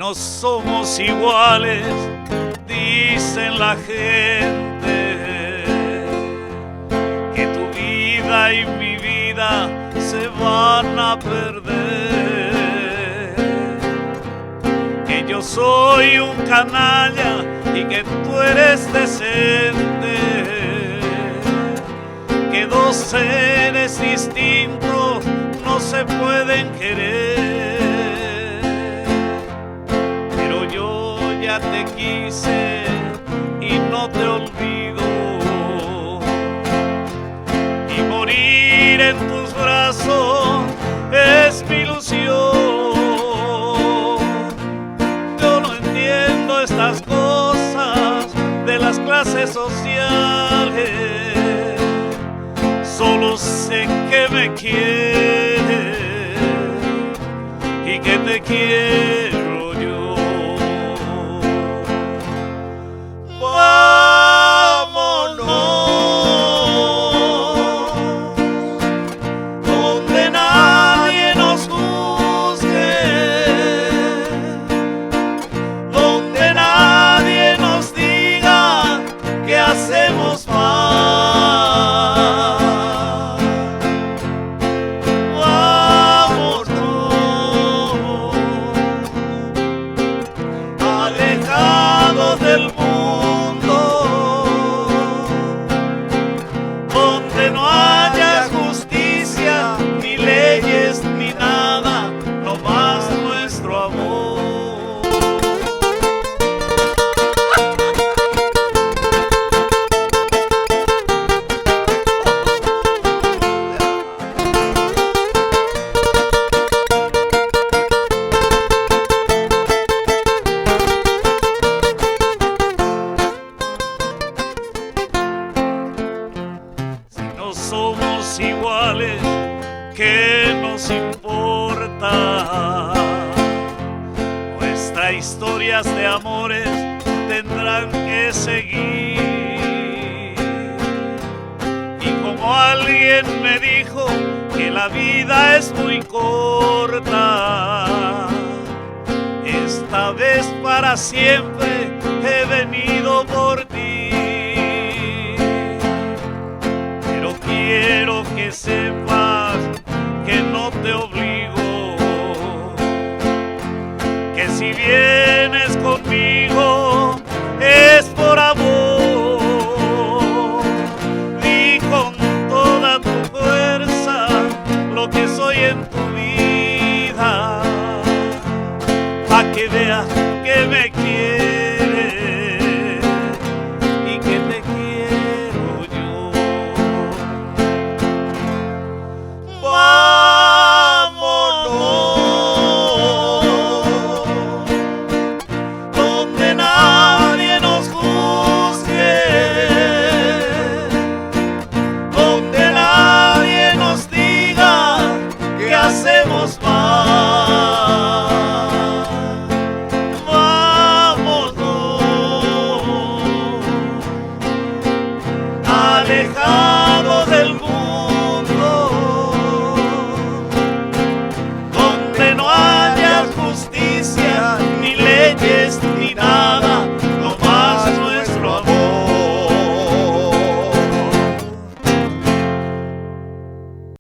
no somos iguales, dicen la gente, que tu vida y mi vida se van a perder, que yo soy un canalla y que tú eres decente, que dos seres distintos no se pueden querer. Ya te quise y no te olvido, y morir en tus brazos es mi ilusión. Yo no entiendo estas cosas de las clases sociales, solo sé que me quieres y que te quiero. Hacemos mal, vámonos, alejados del mundo, donde no haya justicia, ni leyes, ni nada, nomás nuestro amor. Somos iguales, ¿qué nos importa? Nuestras historias de amores tendrán que seguir. Y como alguien me dijo que la vida es muy corta, esta vez para siempre he venido por ti. Quiero que sepas que no te obligo, que si vienes conmigo es por amor. Di con toda tu fuerza lo que soy en tu vida, pa' que veas que me quieres y que te quiero yo. Donde nadie nos juzgue, donde nadie nos diga que hacemos mal. Vámonos, alejados